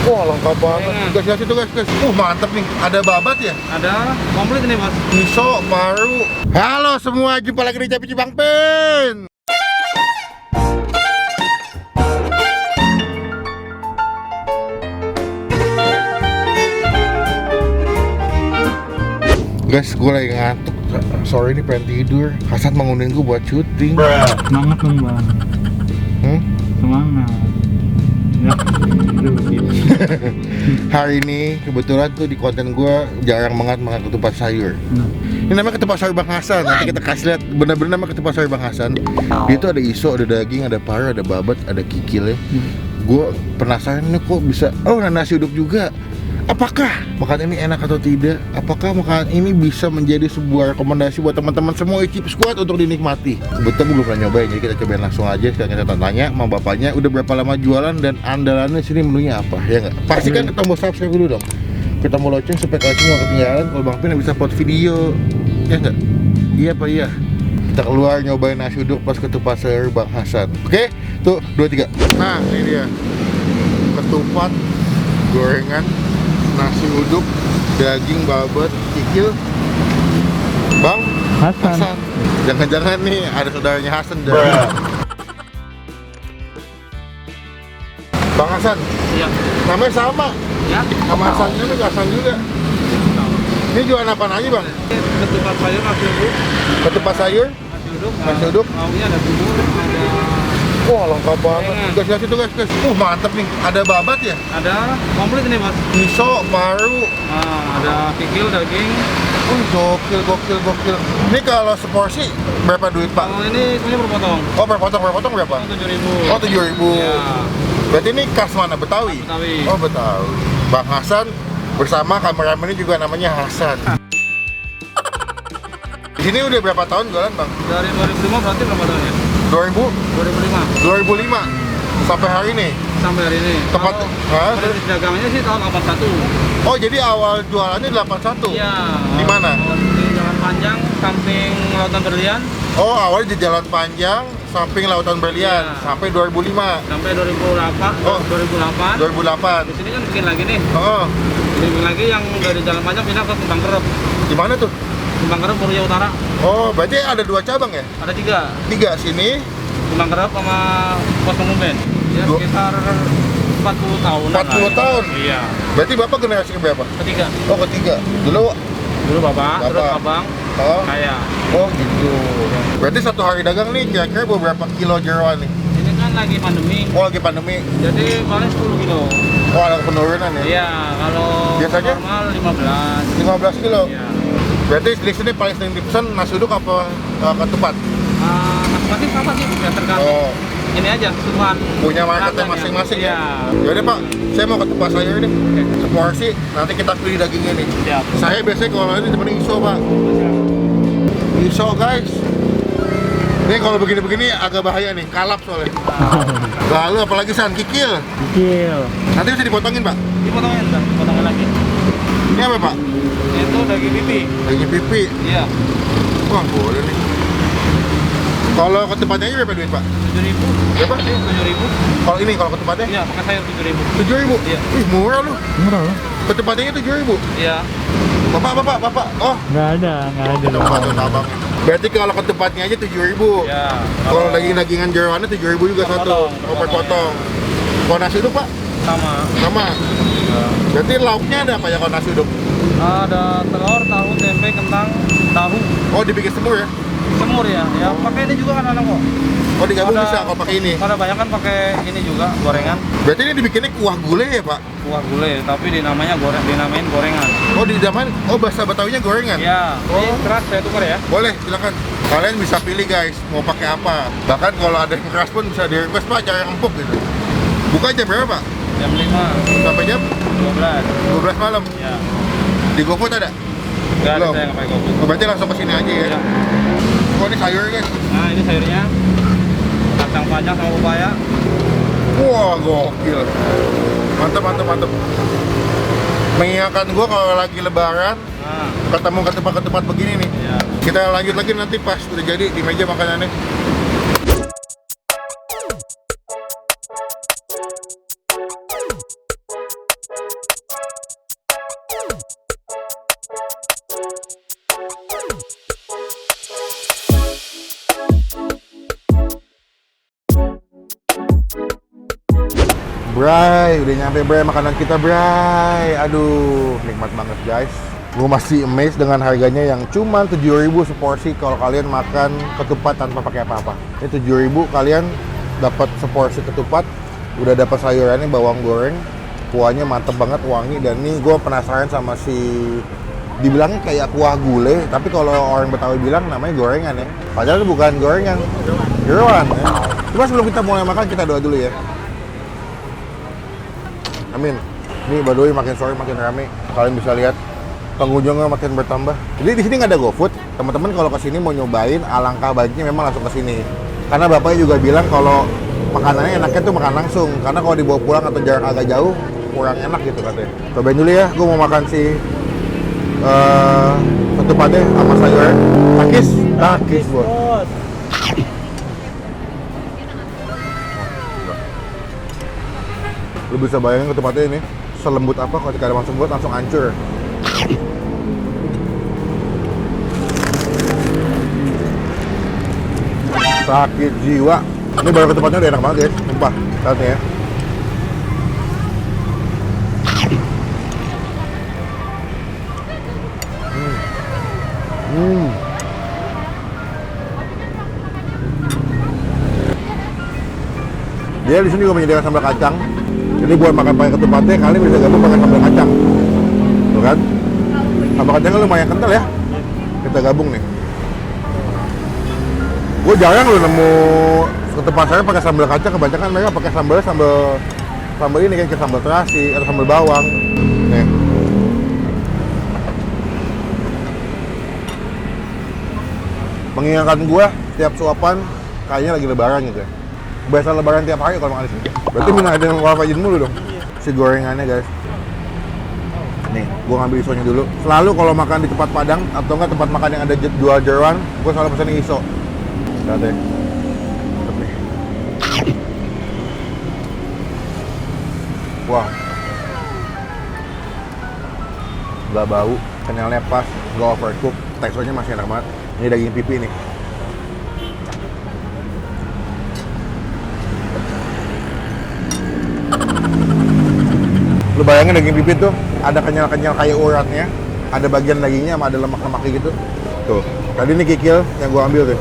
Wah, lengkap banget. Guys, lihat itu guys. Mantep nih. Ada babat ya? Ada komplit ini mas. Miso, paru. Halo semua, jumpa lagi di Capi Cibang Pen. Guys, gue lagi ngantuk. Sorry ini pengen tidur. Hasan bangunin gue buat syuting. Semangat dong bang. Semangat. Ya. Hari ini kebetulan tuh di konten gue jarang banget makan ketupat sayur. Ini namanya ketupat sayur Bang Hasan. Nanti kita kasih lihat benar-benar nama ketupat sayur Bang Hasan. Dia tuh ada iso, ada daging, ada paru, ada babat, ada kikil ya. Gue penasaran nih kok bisa. Oh, ada nasi uduk juga. Apakah makanan ini enak atau tidak? Apakah makanan ini bisa menjadi sebuah rekomendasi buat teman-teman semua Icip Squad untuk dinikmati? Betul, belum pernah nyobain, jadi kita cobain langsung aja. Sekarang kita tanya sama bapaknya, udah berapa lama jualan dan andalannya sini menunya apa, ya nggak? Pasti kan kita tombol subscribe dulu dong. Kita mau lonceng supaya kalian semua ketinggalan kalau Bang Pin bisa pot video, ya nggak? Iya apa iya? Kita keluar nyobain nasi uduk pas ketupat sayur Bang Hasan. Oke, tuh 2, 3. Nah ini dia ketupat gorengan, nasi uduk, daging, babat, kikil, Bang Hasan. Jangan-jangan nih ada saudaranya Hasan dari Bang Hasan. Iya. Namanya sama. Ya. Sama Hasannya nih Hasan juga. Ini jualan apa aja Bang? Ketupat sayur, nasi uduk. Ketupat sayur, nasi uduk. Lauknya ada bubur, ada. Wah, lengkap banget. Guys, lihat itu guys. Mantep nih. Ada babat ya? Ada komplit ini mas. Miso, paru. Ada kikil, daging. Gokil. Ini kalau seporsi berapa duit Pak? Kalau ini semuanya berpotong. Oh, berpotong berapa? 7.000. Oh, 7.000. Ya. Berarti ini khas mana? Betawi? Betawi. Oh, Betawi. Bang Hasan bersama kameramen ini juga namanya Hasan. Di sini udah berapa tahun jualan Bang? Dari 2005 berarti berapa tahun ya? 2005 sampai hari ini. Sampai hari ini. Tepat. Kalau perintis dagangnya sih tahun 81. Oh, jadi awal jualannya 81. Iya. Di mana? Di Jalan Panjang, samping Lautan Berlian. Oh, awalnya di Jalan Panjang, samping Lautan Berlian, Iya. sampai 2005. Sampai 2008. Oh. 2008. 2008. Di sini kan bikin lagi nih. Oh, Bikin lagi yang dari Jalan Panjang pindah ke Kembang Kerep. di mana tuh? Kembang Kerep Purya Utara. Oh, berarti ada 2 cabang ya? Ada 3. 3 sini. Kembang Kerep sama Pos Pengumben. Ya Dua- sekitar 40 tahun. 40 tahun? Iya. Berarti Bapak generasi keberapa? Ketiga. Oh, ketiga. Dulu. Dulu bapak, terus Bapak. abang, Oh, saya. oh gitu. Berarti satu hari dagang nih kira-kira beberapa kilo jeroan nih? Ini kan lagi pandemi, Oh, lagi pandemi. jadi paling 10 kilo. Oh, ada penurunan ya? Iya, kalau Biasanya? normal 15. 15 kilo. Iya. Berarti di sini paling sering dipesan nasi uduk apa ketupat? Masing-masing sama sih, ya tergantung. Oh, Ini aja, kesukaan. punya marketnya Pelanggan ya. masing-masing Iya. ya? Yaudah Pak, saya mau ketupat sayur nih. Seporsi, nanti kita pilih dagingnya nih. Siap. Saya biasanya kalau ini temen iso Pak. Iso guys. Ini kalau begini-begini agak bahaya nih, kalap soalnya. Lalu apalagi San, kikil. Kecil. Nanti bisa dipotongin Pak. Dipotongin, ntar. Potongin lagi. Ini apa Pak? Itu daging pipi. Daging pipi. Iya. Wah boleh nih. Kalau ketupatnya ini berapa duit Pak? 7.000. Berapa? 7.000. Kalau ini kalau ketupatnya? Iya, pakai sayur 7.000. 7.000. Iya. Wih murah lu. Murah lah. Ketupatnya 7.000. Iya. Bapak. Oh, Nggak ada. ketupat tuh abang. Berarti kalau ketupatnya aja 7.000. Iya. Kalau daging-dagingan jeroannya 7.000 juga Per satu. potong, Oh, per potong. Kalau nasi uduk Pak? Sama. Sama. Berarti lauknya ada apa ya kalau nasi uduk? Ada telur, tahu, tempe, kentang, tahu, Oh, dibikin semur ya? semur ya. Ya pakai ini juga kan anak kok. Oh, digabung Ada- bisa kalau pakai ini. Pada banyak kan pakai ini juga gorengan, Berarti ini dibikinnya kuah gulai ya, Pak? kuah gulai, tapi dinamain gorengan. Oh, di zaman bahasa Betawinya gorengan. Ya, ini keras saya tukar ya. Boleh, silakan. Kalian bisa pilih guys, mau pakai apa. Bahkan kalau ada yang keras pun bisa di-request Pak, cara yang empuk gitu. Buka jam berapa Pak? Jam 5, Sampai jam 12. 12 malam. Ya. Di GoFood ada? Enggak ada Belum. saya nggak pakai GoFood. Oh, berarti langsung ke sini aja ya. Ya. Oh, ini sayur guys. Nah, ini sayurnya. Kacang panjang sama pepaya. Wah, gokil. Mantap. Mengingatkan gua kalau lagi lebaran Nah, ketemu ketupat-ketupat begini nih. ya. Kita lanjut lagi nanti pas udah jadi di meja makanannya. Bray, udah nyampe Bray makanan kita Bray. Aduh, nikmat banget guys. Gue masih amazed dengan harganya yang cuma 7.000 seporsi kalau kalian makan ketupat tanpa pakai apa-apa. Ini 7.000 kalian dapat seporsi ketupat, udah dapat sayurannya, bawang goreng, kuahnya mantep banget, wangi. Dan ini gue penasaran sama si, dibilangnya kayak kuah gulai, tapi kalau orang Betawi bilang namanya gorengan ya. Padahal itu bukan gorengan, jeroan ya. Cuma sebelum kita mulai makan kita doa dulu ya. Amin. Ini by the way makin sore makin rame. Kalian bisa lihat pengunjungnya makin bertambah. Jadi di sini nggak ada GoFood. Teman-teman kalau kesini mau nyobain, alangkah baiknya memang langsung kesini. Karena bapaknya juga bilang kalau makanannya enaknya tuh makan langsung. Karena kalau dibawa pulang atau jarak agak jauh kurang enak gitu katanya. Cobain dulu ya. Gue mau makan si ketupatnya sama sayurnya. Takis bos. Lu bisa bayangin ketupatnya ini selembut apa, kalau tidak ada masuk buat langsung hancur. Sakit jiwa. Ini baru ketupatnya udah enak banget guys, sumpah. Lihat nih ya. Dia di sini juga menyediakan sambal kacang. Jadi buat makan pakai ketupatnya, kalian bisa gabung pakai sambal kacang. Tuh kan? Sambal kacangnya lumayan kental ya. Kita gabung nih. Gue jarang loh nemu ketupat saya pakai sambal kacang. Kebanyakan mereka pakai sambal ini kayak sambal terasi atau sambal bawang. Nih. Mengingatkan gue tiap suapan kayaknya lagi lebaran gitu ya. Biasa lebaran tiap hari kalau makan di sini. Berarti minum ada yang wafajin mulu dong. Si gorengannya guys. Nih, gua ngambil isonya dulu. Selalu kalau makan di tempat Padang atau enggak tempat makan yang ada jual jeroan, gua selalu pesen iso. Lihat deh. Nih. Wah. Gak bau, kenyalnya pas, gak overcook, teksturnya masih enak banget. Ini daging pipi nih. Lu bayangin daging pipit tuh ada kenyal-kenyal kayak uratnya, ada bagian dagingnya sama ada lemak-lemaknya gitu. Tuh, tadi ini kikil yang gua ambil tuh.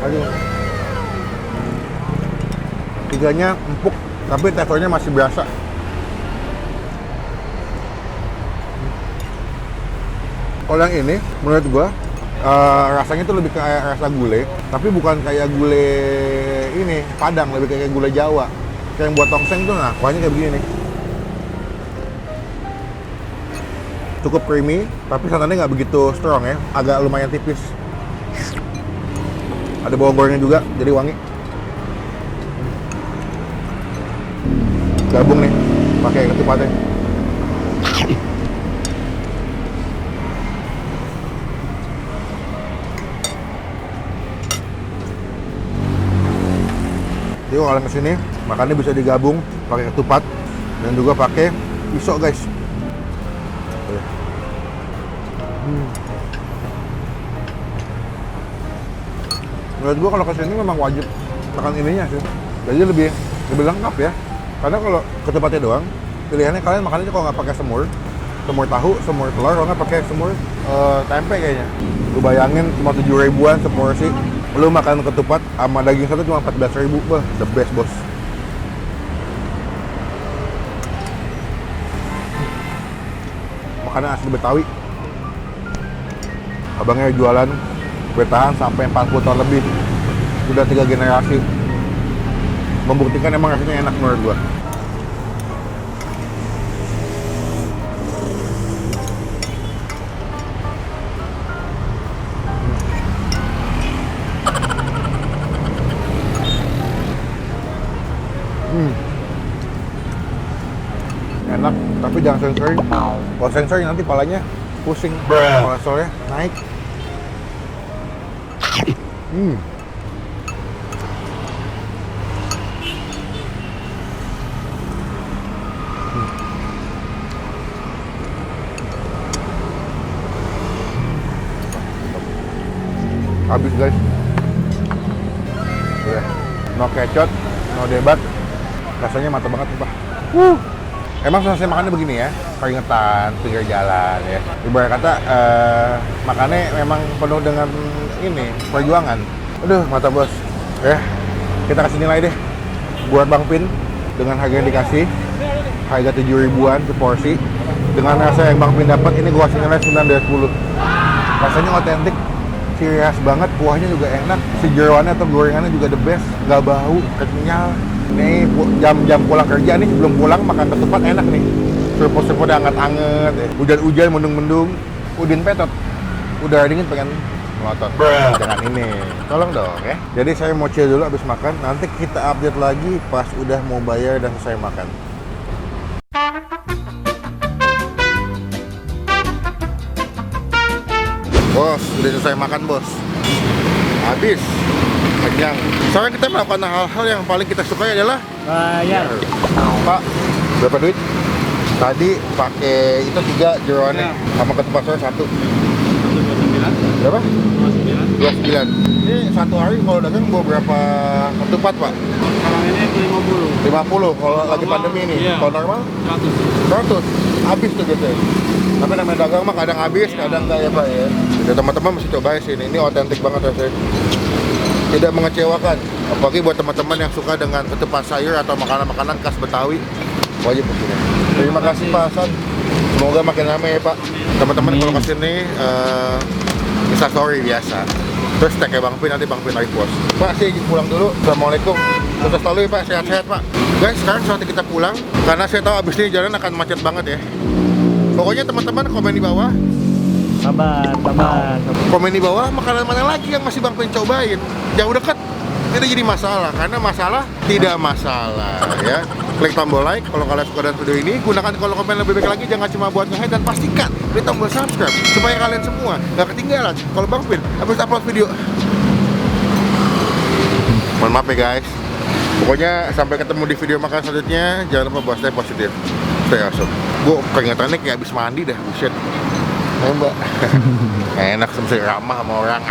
Aduh. Tiganya empuk, tapi teksturnya masih berasa. Kalau yang ini, menurut gua rasanya tuh lebih kayak rasa gulai, tapi bukan kayak gulai ini Padang, lebih kayak gulai Jawa. Kayak yang buat tongseng tuh, nah kuahnya kayak begini nih. Cukup creamy, tapi santannya nggak begitu strong ya, agak lumayan tipis. Ada bawang gorengnya juga, jadi wangi. Gabung nih, pakai ketupatnya. Jadi kalau kalian kesini, makannya bisa digabung pakai ketupat dan juga pakai iso guys. Menurut gua kalau kesini memang wajib makan ininya sih. Jadi lebih lengkap ya. Karena kalau ketupatnya doang, pilihannya kalian makannya kalau nggak pakai semur tahu, semur telur, kalau nggak pakai semur tempe kayaknya. Lu bayangin cuma 7.000-an seporsi. Lu makan ketupat sama daging satu cuma 14.000, wah the best bos. Makanan asli Betawi. Abangnya jualan bertahan sampai 40 tahun lebih. Sudah 3 generasi. Membuktikan emang rasanya enak menurut gua. Enak, tapi jangan sering-sering. Kalau sering-sering nanti palanya pusing, kolesterolnya naik. Habis guys. Udah. no kecot, no debat. Rasanya mantap banget, Pak. Emang selesai makannya begini ya, keringetan, pinggir jalan ya. Ibarat kata makannya memang penuh dengan ini perjuangan. Aduh, mata bos. Ya, kita kasih nilai deh buat Bang Pin dengan harga yang dikasih, harga 7 ribuan seporsi. Dengan rasa yang Bang Pin dapat, ini gua kasih nilai 9 dari 10. Rasanya otentik, ciri khas banget, kuahnya juga enak, si jeroannya atau gorengannya juga the best, nggak bau, kenyal. Nih jam-jam pulang kerja nih, sebelum pulang makan ketupat enak nih. Seruput-seruput anget-anget ya. Hujan-hujan, mendung-mendung, udin petot. Udah dingin pengen melotot. Jangan ini, tolong dong ya. Jadi saya mau chill dulu abis makan, nanti kita update lagi pas udah mau bayar dan selesai makan. Bos, udah selesai makan bos. Habis. Kenyang. Sekarang kita melakukan hal-hal yang paling kita sukai adalah Bayar. Pak, berapa duit? Tadi pakai itu 3 jeroannya, sama ketupat saya 1. Berapa? 29. Ini satu hari kalau dagang bawa berapa ketupat, Pak? Sekarang ini 50. 50 kalau lagi pandemi ini. Iya. Kalau normal 100. Habis tuh gitu. Tapi namanya dagang mah kadang habis, kadang enggak ya, Pak ya. Jadi teman-teman mesti cobain sih ini. Ini otentik banget rasanya. Tidak mengecewakan, apalagi buat teman-teman yang suka dengan ketupat sayur atau makanan-makanan khas Betawi, wajib kesini. Terima kasih Pak Hasan, semoga makin ramai ya Pak. Teman-teman kalau kesini Instastory biasa, terus tag Bang Pin, nanti Bang Pin repost. Pak, saya izin pulang dulu. Assalamualaikum. Sukses selalu ya Pak, sehat-sehat Pak. Guys, sekarang saatnya kita pulang, karena saya tahu abis ini jalan akan macet banget ya. Pokoknya teman-teman komen di bawah. Sabar. Komen di bawah makanan mana lagi yang masih Bang Pin cobain. Jauh dekat tidak jadi masalah, karena masalah tidak masalah ya. Klik tombol like kalau kalian suka dengan video ini, gunakan kolom komen lebih baik lagi, jangan cuma buat nge-hate, dan pastikan klik tombol subscribe supaya kalian semua gak ketinggalan kalau Bang Pin habis upload video. Mohon maaf ya guys. Pokoknya sampai ketemu di video makan selanjutnya. Jangan lupa buat stay positif, stay awesome. Gue keringetannya kayak habis mandi dah, buset. Mbak, enak, semua ramah sama orang.